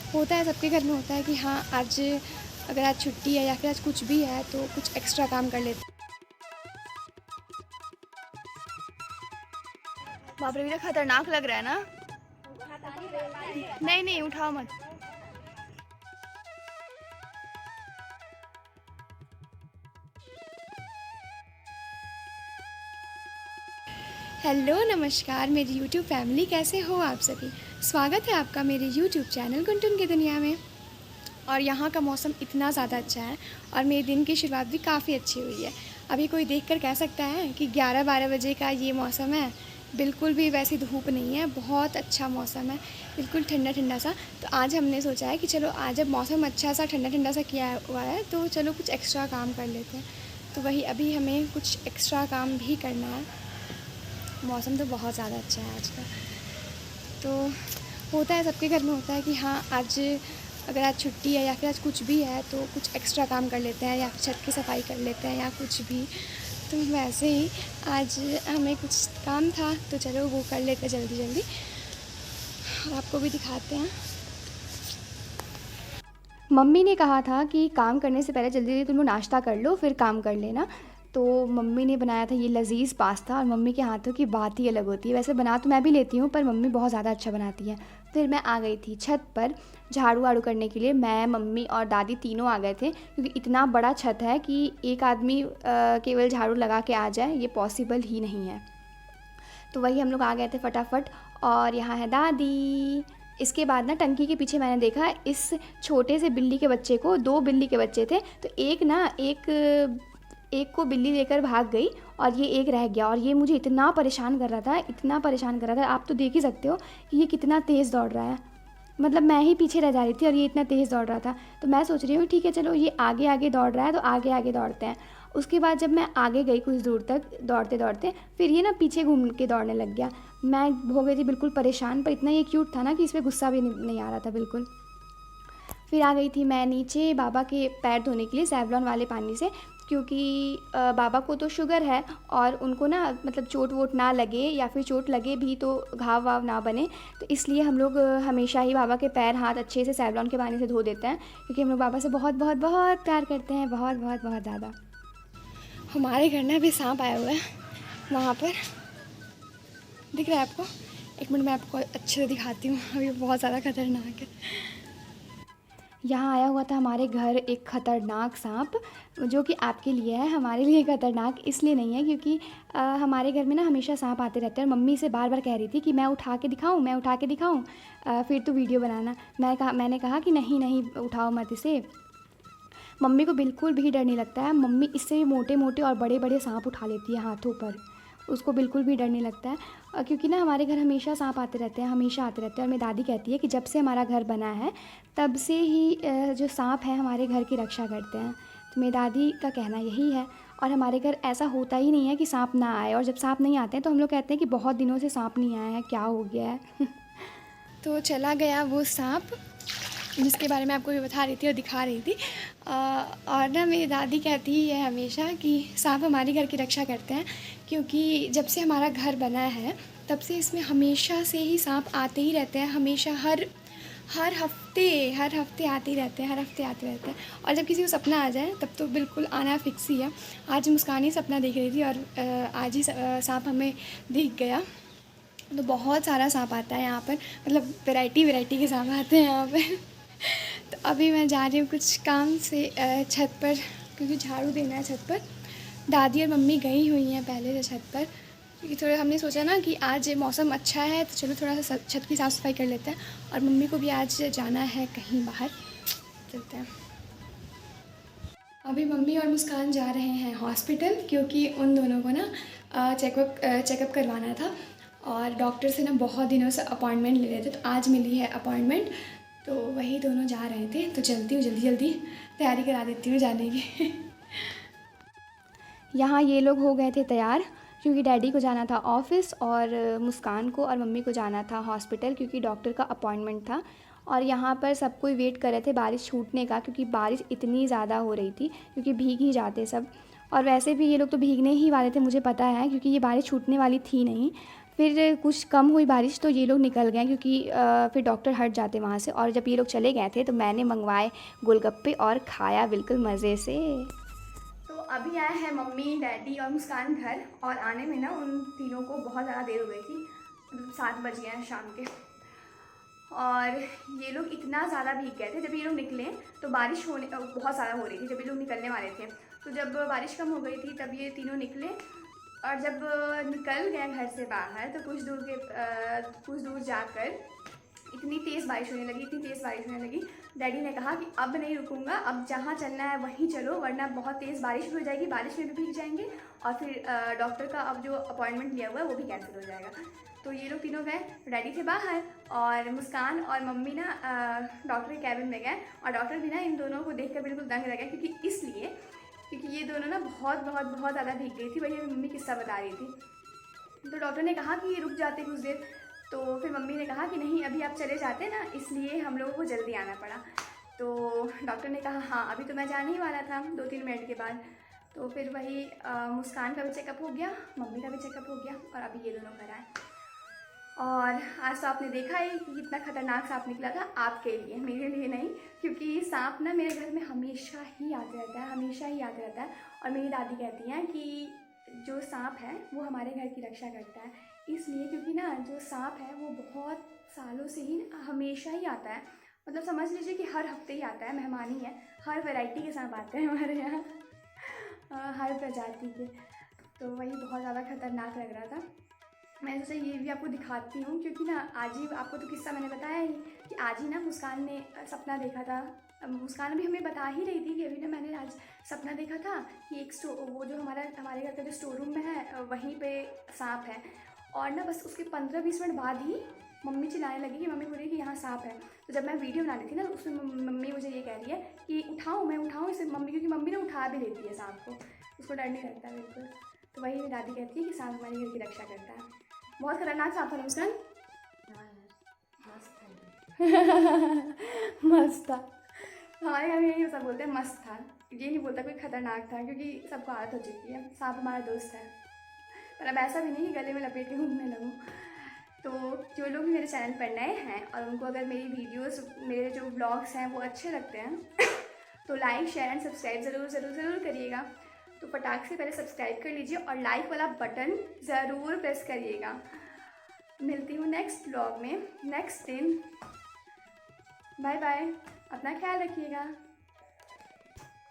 होता है, सबके घर में होता है कि हाँ आज अगर आज छुट्टी है या फिर आज कुछ भी है तो कुछ एक्स्ट्रा काम कर लेते हैं। बाप रे, तो खतरनाक लग रहा है ना। नहीं नहीं, उठाओ मत। हेलो नमस्कार मेरी यूट्यूब फैमिली, कैसे हो आप सभी। स्वागत है आपका मेरे यूट्यूब चैनल गुंटून की दुनिया में। और यहाँ का मौसम इतना ज़्यादा अच्छा है और मेरे दिन की शुरुआत भी काफ़ी अच्छी हुई है। अभी कोई देखकर कह सकता है कि 11-12 बजे का ये मौसम है, बिल्कुल भी वैसी धूप नहीं है, बहुत अच्छा मौसम है, बिल्कुल ठंडा ठंडा सा। तो आज हमने सोचा है कि चलो आज जब मौसम अच्छा सा ठंडा ठंडा सा किया हुआ है तो चलो कुछ एक्स्ट्रा काम कर लेते हैं। तो वही अभी हमें कुछ एक्स्ट्रा काम भी करना है। मौसम तो बहुत ज़्यादा अच्छा है आज का। तो होता है, सबके घर में होता है कि हाँ आज अगर आज छुट्टी है या फिर आज कुछ भी है तो कुछ एक्स्ट्रा काम कर लेते हैं या फिर छत की सफाई कर लेते हैं या कुछ भी। तो वैसे ही आज हमें कुछ काम था तो चलो वो कर लेते हैं जल्दी जल्दी और आपको भी दिखाते हैं। मम्मी ने कहा था कि काम करने से पहले जल्दी जल्दी तुम लोग नाश्ता कर लो फिर काम कर लेना। तो मम्मी ने बनाया था ये लजीज़ पास्ता और मम्मी के हाथों की बात ही अलग होती है। वैसे बना तो मैं भी लेती हूँ पर मम्मी बहुत ज़्यादा अच्छा बनाती है। फिर मैं आ गई थी छत पर झाड़ू वाड़ू करने के लिए। मैं मम्मी और दादी तीनों आ गए थे क्योंकि इतना बड़ा छत है कि एक आदमी केवल झाड़ू लगा के आ जाए ये पॉसिबल ही नहीं है। तो वही हम लोग आ गए थे फटाफट। और यहाँ है दादी। इसके बाद ना टंकी के पीछे मैंने देखा इस छोटे से बिल्ली के बच्चे को, दो बिल्ली के बच्चे थे तो एक को बिल्ली लेकर भाग गई और ये एक रह गया। और ये मुझे इतना परेशान कर रहा था, इतना परेशान कर रहा था, आप तो देख ही सकते हो कि ये कितना तेज़ दौड़ रहा है। मतलब मैं ही पीछे रह जा रही थी और ये इतना तेज़ दौड़ रहा था। तो मैं सोच रही हूँ ठीक है चलो ये आगे आगे दौड़ रहा है तो आगे आगे दौड़ते हैं। उसके बाद जब मैं आगे गई कुछ दूर तक दौड़ते दौड़ते फिर ये ना पीछे घूम के दौड़ने लग गया। मैं हो गई थी बिल्कुल परेशान, पर इतना ये क्यूट था ना कि इस पर गुस्सा भी नहीं आ रहा था बिल्कुल। फिर आ गई थी मैं नीचे बाबा के पैर धोने के लिए सेवलॉन वाले पानी से, क्योंकि बाबा को तो शुगर है और उनको ना मतलब चोट वोट ना लगे या फिर चोट लगे भी तो घाव वाव ना बने। तो इसलिए हम लोग हमेशा ही बाबा के पैर हाथ अच्छे से सेवलॉन के पानी से धो देते हैं, क्योंकि हम लोग बाबा से बहुत बहुत बहुत प्यार करते हैं, बहुत बहुत बहुत ज़्यादा। हमारे घर में अभी सांप आया हुआ है, वहाँ पर दिख रहा है आपको। एक मिनट मैं आपको अच्छे से दिखाती हूँ, अभी बहुत ज़्यादा खतरनाक है। यहाँ आया हुआ था हमारे घर एक ख़तरनाक सांप, जो कि आपके लिए है, हमारे लिए खतरनाक इसलिए नहीं है क्योंकि हमारे घर में ना हमेशा सांप आते रहते हैं। और मम्मी से बार बार कह रही थी कि मैं उठा के दिखाऊं, मैं उठा के दिखाऊं, फिर तो वीडियो बनाना। मैंने कहा कि नहीं नहीं उठाओ मत इसे। मम्मी को बिल्कुल भी डर नहीं लगता है, मम्मी इससे भी मोटे मोटे और बड़े बड़े सांप उठा लेती है हाथों पर, उसको बिल्कुल भी डर नहीं लगता है। क्योंकि ना हमारे घर हमेशा सांप आते रहते हैं, हमेशा आते रहते हैं। और मेरी दादी कहती है कि जब से हमारा घर बना है तब से ही जो सांप है हमारे घर की रक्षा करते हैं। तो मेरी दादी का कहना यही है। और हमारे घर ऐसा होता ही नहीं है कि सांप ना आए, और जब सांप नहीं आते हैं तो हम लोग कहते हैं कि बहुत दिनों से सांप नहीं आया है, क्या हो गया है। तो चला गया वो सांप जिसके बारे में आपको भी बता रही थी और दिखा रही थी। और ना मेरी दादी कहती ही है हमेशा कि सांप हमारे घर की रक्षा करते हैं, क्योंकि जब से हमारा घर बना है तब से इसमें हमेशा से ही सांप आते ही रहते हैं, हमेशा हर हफ्ते आते ही रहते हैं, हर हफ्ते आते रहते हैं। और जब किसी को सपना आ जाए तब तो बिल्कुल आना फिक्स ही है। आज मुस्कान ही सपना देख रही थी और आज ही सांप हमें दिख गया। तो बहुत सारा सांप आता है यहाँ पर, मतलब वैरायटी के सांप आते हैं यहाँ पर। तो अभी मैं जा रही हूँ कुछ काम से छत पर, क्योंकि झाड़ू देना है छत पर। दादी और मम्मी गई हुई हैं पहले से छत पर, क्योंकि थोड़ा हमने सोचा ना कि आज मौसम अच्छा है तो चलो थोड़ा सा छत की साफ़ सफाई कर लेते हैं। और मम्मी को भी आज जाना है कहीं बाहर, चलते हैं। अभी मम्मी और मुस्कान जा रहे हैं हॉस्पिटल, क्योंकि उन दोनों को ना चेकअप करवाना था। और डॉक्टर से ना बहुत दिनों से अपॉइंटमेंट ले रहे थे, तो आज मिली है अपॉइंटमेंट। तो वही दोनों जा रहे थे, तो चलती हूँ जल्दी जल्दी तैयारी करा देती हूँ जाने की। यहाँ ये लोग हो गए थे तैयार, क्योंकि डैडी को जाना था ऑफ़िस और मुस्कान को और मम्मी को जाना था हॉस्पिटल, क्योंकि डॉक्टर का अपॉइंटमेंट था। और यहाँ पर सब कोई वेट कर रहे थे बारिश छूटने का, क्योंकि बारिश इतनी ज़्यादा हो रही थी, क्योंकि भीग ही जाते सब। और वैसे भी ये लोग तो भीगने ही वाले थे, मुझे पता है, क्योंकि ये बारिश छूटने वाली थी नहीं। फिर कुछ कम हुई बारिश तो ये लोग निकल गए क्योंकि फिर डॉक्टर हट जाते वहाँ से। और जब ये लोग चले गए थे तो मैंने मंगवाए गोलगप्पे और खाया बिल्कुल मज़े से। तो अभी आए हैं मम्मी, डैडी और मुस्कान घर, और आने में ना उन तीनों को बहुत ज़्यादा देर हो गई थी, 7 बज गए हैं शाम के। और ये लोग इतना ज़्यादा भीग गए थे। जब ये लोग निकले तो बारिश होने बहुत ज़्यादा हो रही थी जब ये लोग निकलने वाले थे। तो जब बारिश कम हो गई थी तब ये तीनों निकले, और जब निकल गए घर से बाहर तो कुछ दूर जाकर इतनी तेज़ बारिश होने लगी, इतनी तेज़ बारिश होने लगी। डैडी ने कहा कि अब नहीं रुकूंगा, अब जहाँ चलना है वहीं चलो, वरना बहुत तेज़ बारिश भी हो जाएगी, बारिश में भी भीग जाएंगे, और फिर डॉक्टर का अब जो अपॉइंटमेंट लिया हुआ है वो भी कैंसिल हो जाएगा। तो ये लोग तीनों गए, डैडी थे बाहर और मुस्कान और मम्मी ना डॉक्टर के कैबिन में गए, और डॉक्टर भी ना इन दोनों को देखकर बिल्कुल दंग रह गए, क्योंकि ये दोनों ना बहुत ज़्यादा भीग गई थी। वही मम्मी किस्सा बता रही थी। तो डॉक्टर ने कहा कि रुक जाते कुछ देर, तो फिर मम्मी ने कहा कि नहीं अभी आप चले जाते ना, इसलिए हम लोगों को जल्दी आना पड़ा। तो डॉक्टर ने कहा हाँ अभी तो मैं जाने ही वाला था 2-3 मिनट के बाद। तो फिर वही मुस्कान का भी चेकअप हो गया, मम्मी का भी चेकअप हो गया, और अभी ये दोनों घर आए। और आज तो आपने देखा ही कि कितना खतरनाक सांप निकला था, आपके लिए, मेरे लिए नहीं, क्योंकि सांप ना मेरे घर में हमेशा ही आते रहता है, हमेशा ही आते रहता है। और मेरी दादी कहती हैं कि जो सांप है वो हमारे घर की रक्षा करता है, इसलिए क्योंकि ना जो सांप है वो बहुत सालों से ही हमेशा ही आता है। मतलब समझ लीजिए कि हर हफ्ते ही आता है, मेहमान ही है। हर वैरायटी के सांप आते हैं हमारे यहाँ, हर प्रजाति के। तो वही बहुत ज़्यादा खतरनाक लग रहा था। मैंने सोचा ये भी आपको दिखाती हूँ, क्योंकि ना आज ही आपको तो किस्सा मैंने बताया ही कि आज ही ना मुस्कान ने सपना देखा था। मुस्कान अभी हमें बता ही रही थी कि अभी ना मैंने आज सपना देखा था कि एक वो जो हमारे घर का जो स्टोर रूम में है वहीं पे सांप है। और ना बस उसके 15-20 मिनट बाद ही मम्मी चिल्लाने लगी कि मम्मी बोली कि यहाँ सांप है। तो जब मैं वीडियो बना रही थी ना तो उसमें मम्मी मुझे ये कह रही है कि मैं उठाऊँ इसे मम्मी, क्योंकि मम्मी ना उठा भी लेती है सांप को, उसको डर नहीं लगता बिल्कुल। तो वही मेरी दादी कहती है कि सांप हमारे घर की रक्षा करता है। बहुत खतरनाक सांप था ना मुस्कान। मस्त था। हमारे घर में यही सब बोलते हैं मस्त था, ये नहीं बोलता कोई खतरनाक था, क्योंकि सबको आदत हो चुकी है, सांप हमारा दोस्त है। पर अब ऐसा भी नहीं कि गले में लपेट के घूमने लगूँ। तो जो लोग भी मेरे चैनल पर नए हैं और उनको अगर मेरी वीडियोस, मेरे जो ब्लॉग्स हैं वो अच्छे लगते हैं तो लाइक, शेयर एंड सब्सक्राइब ज़रूर करिएगा। तो फटाक से पहले सब्सक्राइब कर लीजिए और लाइक वाला बटन ज़रूर प्रेस करिएगा। मिलती हूँ नेक्स्ट ब्लॉग में नेक्स्ट दिन। बाय बाय, अपना ख्याल रखिएगा।